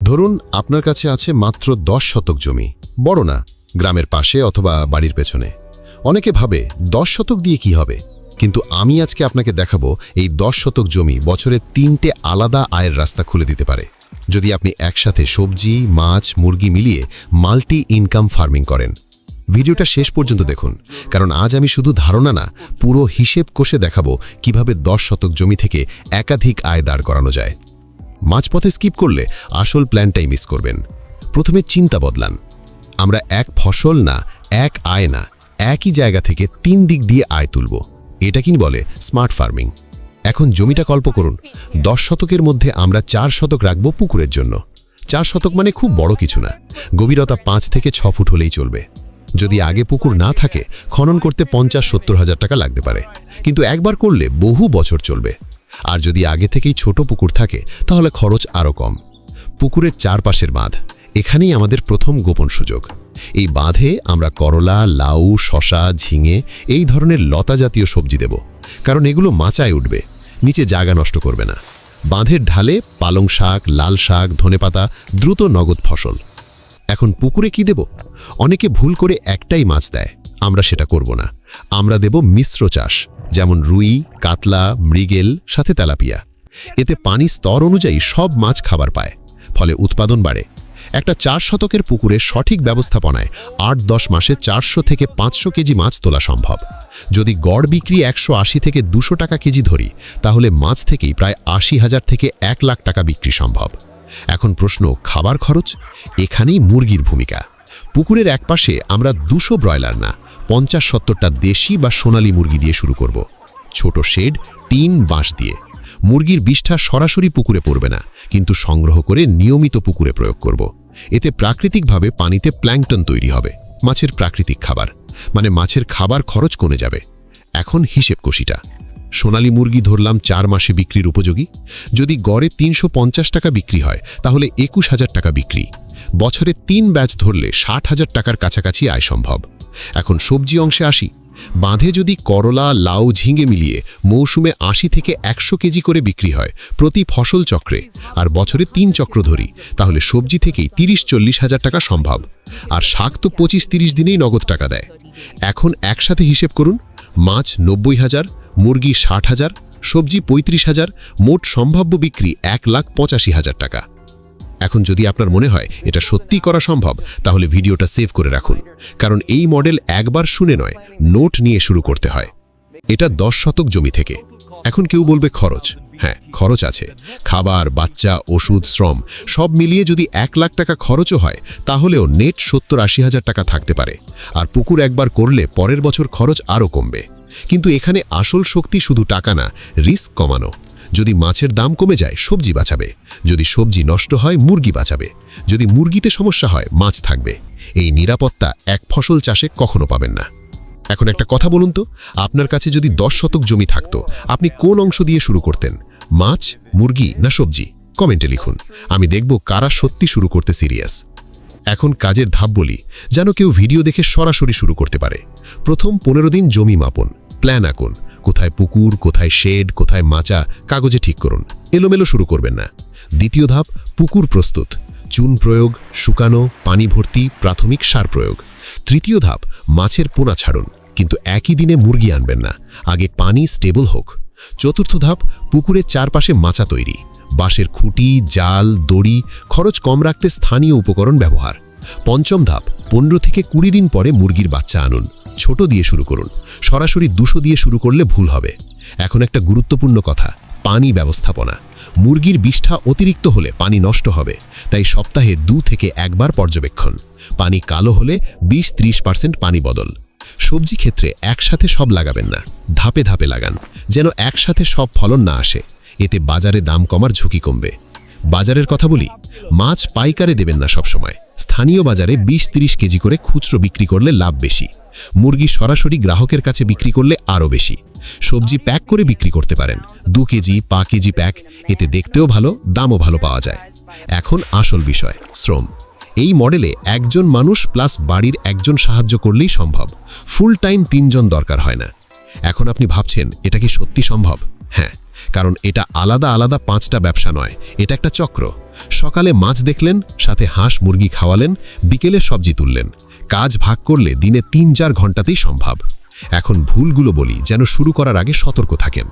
ধরুন আপনার কাছে আছে মাত্র 10 শতক জমি, বড় না, গ্রামের পাশে অথবা বাড়ির পেছনে। অনেকে ভাবে 10 শতক দিয়ে কি হবে, কিন্তু আমি আজকে আপনাকে দেখাবো এই 10 শতক জমি বছরে 3টে আলাদা আয়ের রাস্তা খুলে দিতে পারে যদি আপনি একসাথে সবজি, মাছ, মুরগি মিলিয়ে মাল্টি ইনকাম ফার্মিং করেন। ভিডিওটা শেষ পর্যন্ত দেখুন, কারণ আজ আমি শুধু ধারণা না, পুরো হিসেব কষে দেখাবো কিভাবে 10 শতক জমি থেকে একাধিক আয় দাঁড় করানো যায়। মাঝপথে স্কিপ করলে আসল প্ল্যানটাই মিস করবেন। প্রথমে চিন্তা বদলান। আমরা এক ফসল না, এক আয় না, একই জায়গা থেকে 3 দিক দিয়ে আয় তুলব। এটা কি বলে স্মার্ট ফার্মিং। এখন জমিটা কল্প করুন, 10 শতকের মধ্যে আমরা 4 শতক রাখব পুকুরের জন্য। 4 শতক মানে খুব বড় কিছু না, গভীরতা 5 থেকে 6 ফুট হলেই চলবে। যদি আগে পুকুর না থাকে, খনন করতে 50-70 হাজার টাকা লাগতে পারে, কিন্তু একবার করলে বহু বছর চলবে। আর যদি আগে থেকেই ছোট পুকুর থাকে, তাহলে খরচ আরও কম। পুকুরের চারপাশের বাঁধ, এখানেই আমাদের প্রথম গোপন সুযোগ। এই বাঁধে আমরা করলা, লাউ, শশা, ঝিঙে এই ধরনের লতা জাতীয় সবজি দেব, কারণ এগুলো মাচায় উঠবে, নিচে জায়গা নষ্ট করবে না। বাঁধের ঢালে পালং শাক, লাল শাক, ধনেপাতা, দ্রুত নগদ ফসল। এখন পুকুরে কি দেব? অনেকে ভুল করে একটাই মাছ দেয়, আমরা সেটা করব না। আমরা দেব মিশ্র চাষ, যেমন রুই, কাতলা, মৃগেল, সাথে তেলাপিয়া। এতে পানি স্তর অনুযায়ী সব মাছ খাবার পায়, ফলে উৎপাদন বাড়ে। একটা 4 শতকের পুকুরে সঠিক ব্যবস্থাপনায় 8-10 মাসে 400 থেকে 500 কেজি মাছ তোলা সম্ভব। যদি গড় বিক্রি 180 থেকে 200 টাকা কেজি ধরি, তাহলে মাছ থেকেই প্রায় 80,000 থেকে 1 লাখ টাকা বিক্রি সম্ভব। এখন প্রশ্ন, খাবার খরচ? এখানেই মুরগির ভূমিকা। পুকুরের একপাশে আমরা 200 ব্রয়লার না, 50-70টা দেশি বা সোনালী মুরগি দিয়ে শুরু করব। ছোট শেড, টিন, বাঁশ দিয়ে। মুরগির বিষ্ঠা সরাসরি পুকুরে পড়বে না, কিন্তু সংগ্রহ করে নিয়মিত পুকুরে প্রয়োগ করব। এতে প্রাকৃতিকভাবে পানিতে প্ল্যাঙ্কটন তৈরি হবে, মাছের প্রাকৃতিক খাবার। মানে মাছের খাবার খরচ কমে যাবে। এখন হিসেব কষিটা। সোনালী মুরগি ধরলাম 4 মাসে বিক্রির উপযোগী। যদি গড়ে 350 টাকা বিক্রি হয়, তাহলে 21,000 টাকা বিক্রি। বছরে 3 ব্যাচ ধরলে 60,000 টাকার কাছাকাছি আয় সম্ভব। এখন সবজি অংশে আসি। বাঁধে যদি করলা, লাউ, ঝিঙে মিলিয়ে মৌসুমে 80 থেকে 100 কেজি করে বিক্রি হয় প্রতি ফসল চক্রে, আর বছরে 3 চক্র ধরি, তাহলে সবজি থেকেই 30-40 হাজার টাকা সম্ভব। আর শাক তো 25-30 দিনেই নগদ টাকা দেয়। এখন একসাথে হিসেব করুন, মাছ 90,000, মুরগি 60,000, সবজি 35,000, মোট সম্ভাব্য বিক্রি 1,85,000 টাকা। এখন যদি আপনার মনে হয় এটা সত্যিই করা সম্ভব, তাহলে ভিডিওটা সেভ করে রাখুন, কারণ এই মডেল একবার শুনে নয়, নোট নিয়ে শুরু করতে হয়। এটা 10 শতক জমি থেকে। এখন কেউ বলবে খরচ। হ্যাঁ, খরচ আছে। খাবার, বাচ্চা, ওষুধ, শ্রম সব মিলিয়ে যদি 1 লাখ টাকা খরচও হয়, তাহলেও নেট 70-80 হাজার টাকা থাকতে পারে। আর পুকুর একবার করলে পরের বছর খরচ আরও কমবে। কিন্তু এখানে আসল শক্তি শুধু টাকা না, রিস্ক কমানো। যদি মাছের দাম কমে যায়, সবজি বাঁচাবে। যদি সবজি নষ্ট হয়, মুরগি বাঁচাবে। যদি মুরগিতে সমস্যা হয়, মাছ থাকবে। এই নিরাপত্তা এক ফসল চাষে কখনো পাবেন না। এখন একটা কথা বলুন তো, আপনার কাছে যদি 10 শতক জমি থাকতো, আপনি কোন অংশ দিয়ে শুরু করতেন? মাছ, মুরগি না সবজি? কমেন্টে লিখুন। আমি দেখব কারা সত্যি শুরু করতে সিরিয়াস। এখন কাজের ধাপ বলি, যেন কেউ ভিডিও দেখে সরাসরি শুরু করতে পারে। প্রথম 15 দিন জমি মাপন, প্ল্যান আঁকুন। কোথায় পুকুর, কোথায় শেড, কোথায় মাচা, কাগজে ঠিক করুন। এলোমেলো শুরু করবেন না। দ্বিতীয় ধাপ, পুকুর প্রস্তুত। চুন প্রয়োগ, শুকানো, পানি ভর্তি, প্রাথমিক সার প্রয়োগ। তৃতীয় ধাপ, মাছের পোনা ছাড়ুন, কিন্তু একই দিনে মুরগি আনবেন না, আগে পানি স্টেবল হোক। চতুর্থ ধাপ, পুকুরের চারপাশে মাচা তৈরি। বাঁশের খুঁটি, জাল, দড়ি, খরচ কম রাখতে স্থানীয় উপকরণ ব্যবহার। পঞ্চম ধাপ, 15 থেকে 20 দিন পরে মুরগির বাচ্চা আনুন। ছোট দিয়ে শুরু করুন, সরাসরি 200 দিয়ে শুরু করলে ভুল হবে। এখন একটা গুরুত্বপূর্ণ কথা, পানি ব্যবস্থাপনা। মুরগির বিষ্ঠা অতিরিক্ত হলে পানি নষ্ট হবে, তাই সপ্তাহে 2 থেকে 1 বার পর্যবেক্ষণ। পানি কালো হলে 20-30% পানি বদল। সবজি ক্ষেত্রে একসাথে সব লাগাবেন না, ধাপে ধাপে লাগান, যেন একসাথে সব ফলন না আসে। এতে বাজারে দাম কমার ঝুঁকি কমবে। বাজারের কথা বলি, মাছ পাইকারে দেবেন না সবসময়। স্থানীয় বাজারে 20-30 কেজি করে খুচরো বিক্রি করলে লাভ বেশি। মুরগি সরাসরি গ্রাহকের কাছে বিক্রি করলে আরও বেশি। সবজি প্যাক করে বিক্রি করতে পারেন, 2 কেজি, 5 কেজি প্যাক। এতে দেখতেও ভালো, দামও ভালো পাওয়া যায়। এখন আসল বিষয়, শ্রম। এই মডেলে একজন মানুষ প্লাস বাড়ির একজন সাহায্য করলেই সম্ভব। ফুল টাইম 3 জন দরকার হয় না। এখন আপনি ভাবছেন, এটা কি সত্যি সম্ভব? হ্যাঁ, কারণ এটা আলাদা আলাদা 5টা ব্যবসা নয়, এটা একটা চক্র। সকালে মাছ দেখলেন, সাথে হাঁস মুরগি খাওয়ালেন, বিকেলে সবজি তুললেন। কাজ ভাগ করলে দিনে 3-4 ঘন্টাতেই সম্ভব। এখন ভুলগুলো বলি, যেন শুরু করার আগে সতর্ক থাকেন।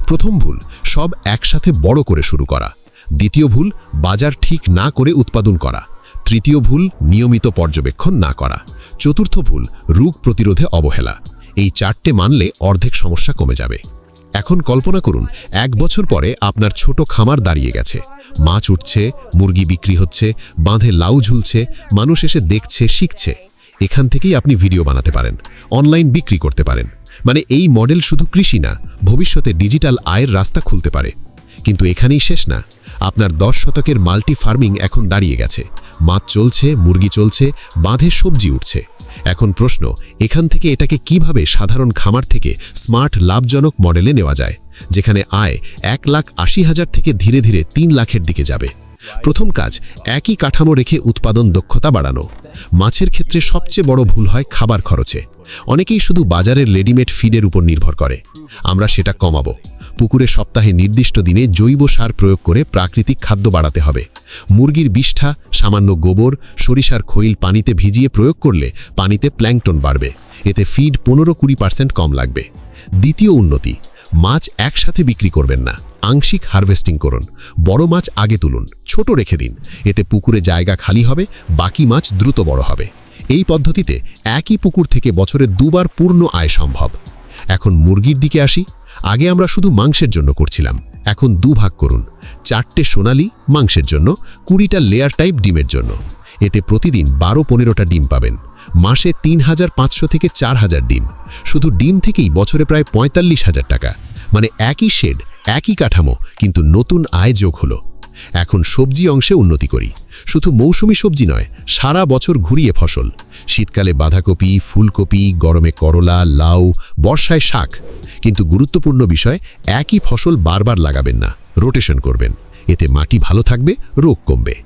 প্রথম ভুল, সব একসাথে বড় করে শুরু করা। দ্বিতীয় ভুল, বাজার ঠিক না করে উৎপাদন করা। তৃতীয় ভুল, নিয়মিত পর্যবেক্ষণ না করা। চতুর্থ ভুল, রোগ প্রতিরোধে অবহেলা। এই 4টে মানলে অর্ধেক সমস্যা কমে যাবে। এখন কল্পনা করুন, 1 বছর পরে আপনার ছোট খামার দাঁড়িয়ে গেছে। মাছ উঠছে, মুরগি বিক্রি হচ্ছে, বাঁধে লাউ ঝুলছে, মানুষ এসে দেখছে, শিখছে। এখান থেকেই আপনি ভিডিও বানাতে পারেন, অনলাইন বিক্রি করতে পারেন। মানে এই মডেল শুধু কৃষি না, ভবিষ্যতে ডিজিটাল আয়ের রাস্তা খুলতে পারে। কিন্তু এখানেই শেষ না। আপনার 10 শতকের মাল্টি ফার্মিং এখন দাঁড়িয়ে গেছে। মাছ চলছে, মুরগি চলছে, বাঁধে সবজি উঠছে। এখন প্রশ্ন, এখান থেকে এটাকে কিভাবে সাধারণ খামার থেকে স্মার্ট লাভজনক মডেলে নেওয়া যায়, যেখানে আয় 1,80,000 থেকে ধীরে ধীরে 3 লাখের দিকে যাবে। প্রথম কাজ, একই কাঠামো রেখে উৎপাদন দক্ষতা বাড়ানো। মাছের ক্ষেত্রে সবচেয়ে বড় ভুল হয় খাবার খরচে। অনেকেই শুধু বাজারের রেডিমেড ফিডের উপর নির্ভর করে। আমরা সেটা কমাবো। পুকুরে সপ্তাহে নির্দিষ্ট দিনে জৈব সার প্রয়োগ করে প্রাকৃতিক খাদ্য বাড়াতে হবে। মুরগির বিষ্ঠা, সামান্য গোবর, সরিষার খৈল পানিতে ভিজিয়ে প্রয়োগ করলে পানিতে প্ল্যাঙ্কটন বাড়বে। এতে ফিড 15-20% কম লাগবে। দ্বিতীয় উন্নতি, মাছ একসাথে বিক্রি করবেন না, আংশিক হারভেস্টিং করুন। বড় মাছ আগে তুলুন, ছোট রেখে দিন। এতে পুকুরে জায়গা খালি হবে, বাকি মাছ দ্রুত বড় হবে। এই পদ্ধতিতে একই পুকুর থেকে বছরে 2 বার পূর্ণ আয় সম্ভব। এখন মুরগির দিকে আসি। আগে আমরা শুধু মাংসের জন্য করছিলাম, এখন 2 ভাগ করুন। 4টে সোনালি মাংসের জন্য, 20টা লেয়ার টাইপ ডিমের জন্য। এতে প্রতিদিন 12-15টা ডিম পাবেন। মাসে 3,500 থেকে 4,000 ডিম। শুধু ডিম থেকেই বছরে প্রায় 45,000 টাকা। মানে একই শেড, একই কাঠামো, কিন্তু নতুন আয় যোগ হলো। এখন সবজি অংশে উন্নতি করি। শুধু মৌসুমি সবজি নয়, সারা বছর ঘুরিয়ে ফসল। শীতকালে বাঁধাকপি, ফুলকপি, গরমে করলা, লাউ, বর্ষায় শাক। কিন্তু গুরুত্বপূর্ণ বিষয়, একই ফসল বারবার লাগাবেন না, রোটেশন করবেন। এতে মাটি ভালো থাকবে, রোগ কমবে।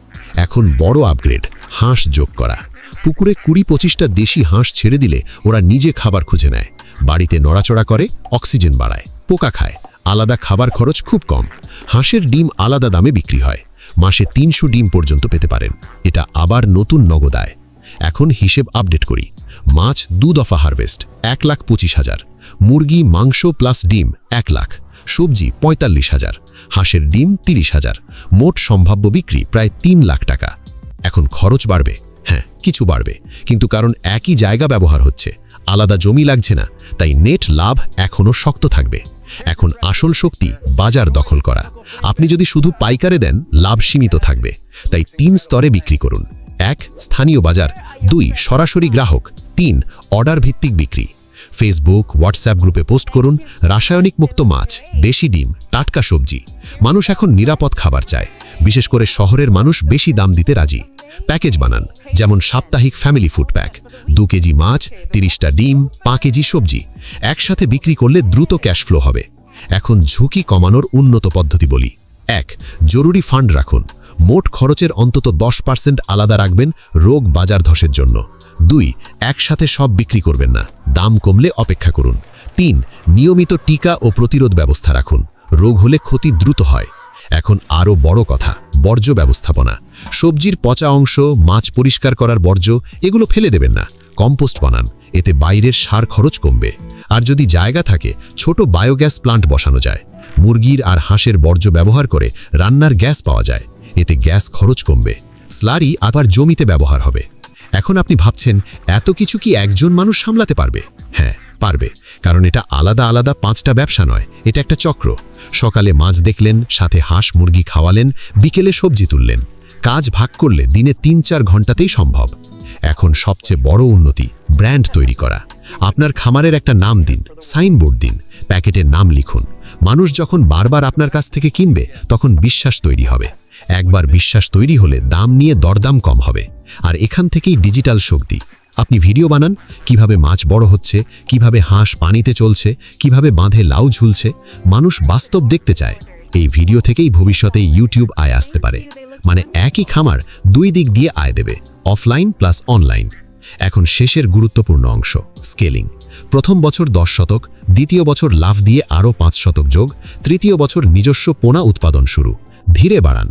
এখন বড় আপগ্রেড, হাঁস যোগ করা। পুকুরে 20-25টা দেশি হাঁস ছেড়ে দিলে ওরা নিজে খাবার খুঁজে নেয়, বাড়িতে নড়াচড়া করে, অক্সিজেন বাড়ায়, পোকা খায়। আলাদা খাবার খরচ খুব কম। হাঁসের ডিম আলাদা দামে বিক্রি হয়। মাসে 300 ডিম পর্যন্ত পেতে পারেন। এটা আবার নতুন নগদ আয়। এখন হিসেব আপডেট করি। মাছ 2 দফা হারভেস্ট, 1,25,000। মুরগি মাংস প্লাস ডিম 1 লাখ। সবজি 45,000। হাঁসের ডিম 30,000। মোট সম্ভাব্য বিক্রি প্রায় 3 লাখ টাকা। এখন খরচ বাড়বে, হ্যাঁ কিছু বাড়বে, কিন্তু কারণ একই জায়গা ব্যবহার হচ্ছে, আলাদা জমি লাগছে না, তাই নেট লাভ এখনও শক্ত থাকবে। এখন আসল শক্তি বাজার দখল করা। আপনি যদি শুধু পাইকারে দেন, লাভ সীমিত থাকবে। তাই 3 স্তরে বিক্রি করুন। 1, স্থানীয় বাজার। 2, সরাসরি গ্রাহক। 3, অর্ডার ভিত্তিক বিক্রি। ফেসবুক, হোয়াটসঅ্যাপ গ্রুপে পোস্ট করুন, রাসায়নিক মুক্ত মাছ, দেশি ডিম, টাটকা সবজি। মানুষ এখন নিরাপদ খাবার চায়। বিশেষ করে শহরের মানুষ বেশি দাম দিতে রাজি। প্যাকেজ বানান, যেমন সাপ্তাহিক ফ্যামিলি ফুড প্যাক। 2 কেজি মাছ, 30টা ডিম, 5 কেজি সবজি। একসাথে বিক্রি করলে দ্রুত ক্যাশ ফ্লো হবে। এখন ঝুঁকি কমানোর উন্নত পদ্ধতি বলি। 1, জরুরি ফান্ড রাখুন। মোট খরচের অন্তত 10% আলাদা রাখবেন রোগ বাজার ধসের জন্য। 2, একসাথে সব বিক্রি করবেন না, দাম কমলে অপেক্ষা করুন। 3, নিয়মিত টিকা ও প্রতিরোধ ব্যবস্থা রাখুন। রোগ হলে ক্ষতি দ্রুত হয়। এখন আরও বড় কথা, বর্জ্য ব্যবস্থাপনা। সবজির পচা অংশ, মাছ পরিষ্কার করার বর্জ্য, এগুলো ফেলে দেবেন না, কম্পোস্ট বানান। এতে বাইরের সার খরচ কমবে। আর যদি জায়গা থাকে, ছোট বায়োগ্যাস প্লান্ট বসানো যায়। মুরগির আর হাঁসের বর্জ্য ব্যবহার করে রান্নার গ্যাস পাওয়া যায়। এতে গ্যাস খরচ কমবে। স্লারি আবার জমিতে ব্যবহার হবে। এখন আপনি ভাবছেন, এত কিছু কি একজন মানুষ সামলাতে পারবে? হ্যাঁ পারবে, কারণ এটা আলাদা আলাদা 5টা ব্যবসা নয়, এটা একটা চক্র। সকালে মাছ দেখলেন, সাথে হাঁস মুরগি খাওয়ালেন, বিকেলে সবজি তুললেন। কাজ ভাগ করলে দিনে 3-4 ঘন্টাতেই সম্ভব। এখন সবচেয়ে বড় উন্নতি, ব্র্যান্ড তৈরি করা। আপনার খামারের একটা নাম দিন, সাইনবোর্ড দিন, প্যাকেটের নাম লিখুন। মানুষ যখন বারবার আপনার কাছ থেকে কিনবে, তখন বিশ্বাস তৈরি হবে। একবার বিশ্বাস তৈরি হলে দাম নিয়ে দরদাম কম হবে। আর এখান থেকেই ডিজিটাল শক্তি। আপনি ভিডিও বানান, কিভাবে মাছ বড় হচ্ছে, কিভাবে হাঁস পানিতে চলছে, কিভাবে বাঁধে লাউ ঝুলছে। মানুষ বাস্তব দেখতে চায়। এই ভিডিও থেকেই ভবিষ্যতে ইউটিউব আয় আসতে পারে। মানে একই খামার 2 দিক দিয়ে আয় দেবে, অফলাইন প্লাস অনলাইন। এখন শেষের গুরুত্বপূর্ণ অংশ, স্কেলিং। প্রথম বছর 10 শতক, দ্বিতীয় বছর লাভ দিয়ে আরও 5 শতক যোগ, তৃতীয় বছর নিজস্ব পোনা উৎপাদন শুরু। ধীরে বাড়ান।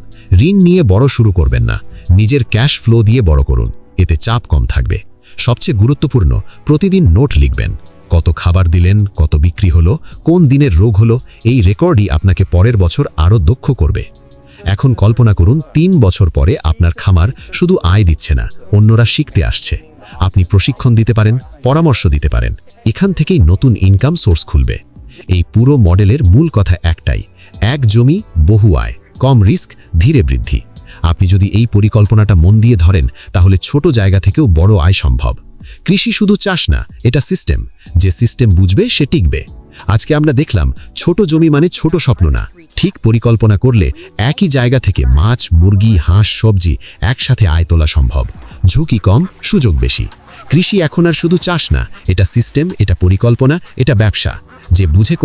ঋণ নিয়ে বড় শুরু করবেন না, নিজের ক্যাশ ফ্লো দিয়ে বড় করুন, এতে চাপ কম থাকবে। সবচেয়ে গুরুত্বপূর্ণ, প্রতিদিন নোট লিখবেন। কত খাবার দিলেন, কত বিক্রি হলো, কোন দিনের রোগ হলো, এই রেকর্ডই আপনাকে পরের বছর আরও দক্ষ করবে। এখন কল্পনা করুন 3 বছর পরে আপনার খামার শুধু আয় দিচ্ছে না, অন্যরা শিখতে আসছে। আপনি প্রশিক্ষণ দিতে পারেন, পরামর্শ দিতে পারেন। এখান থেকেই নতুন ইনকাম সোর্স খুলবে। এই পুরো মডেলের মূল কথা একটাই, এক জমি বহু আয়, কম রিস্ক, ধীরে বৃদ্ধি। আপনি যদি এই পরিকল্পনাটা মন দিয়ে ধরেন, তাহলে ছোট জায়গা থেকেও বড় আয় সম্ভব। কৃষি শুধু চাষ না, এটা সিস্টেম। যে সিস্টেম বুঝবে সে টিকবে। আজকে আমরা দেখলাম ছোট জমি মানে ছোট স্বপ্ন না। ঠিক পরিকল্পনা করলে একই জায়গা থেকে মাছ, মুরগি, হাঁস, সবজি একসাথে আয় তোলা সম্ভব। ঝুঁকি কম, সুযোগ বেশি। কৃষি এখন আর শুধু চাষ না, এটা সিস্টেম, এটা পরিকল্পনা, এটা ব্যবসা। যে বুঝে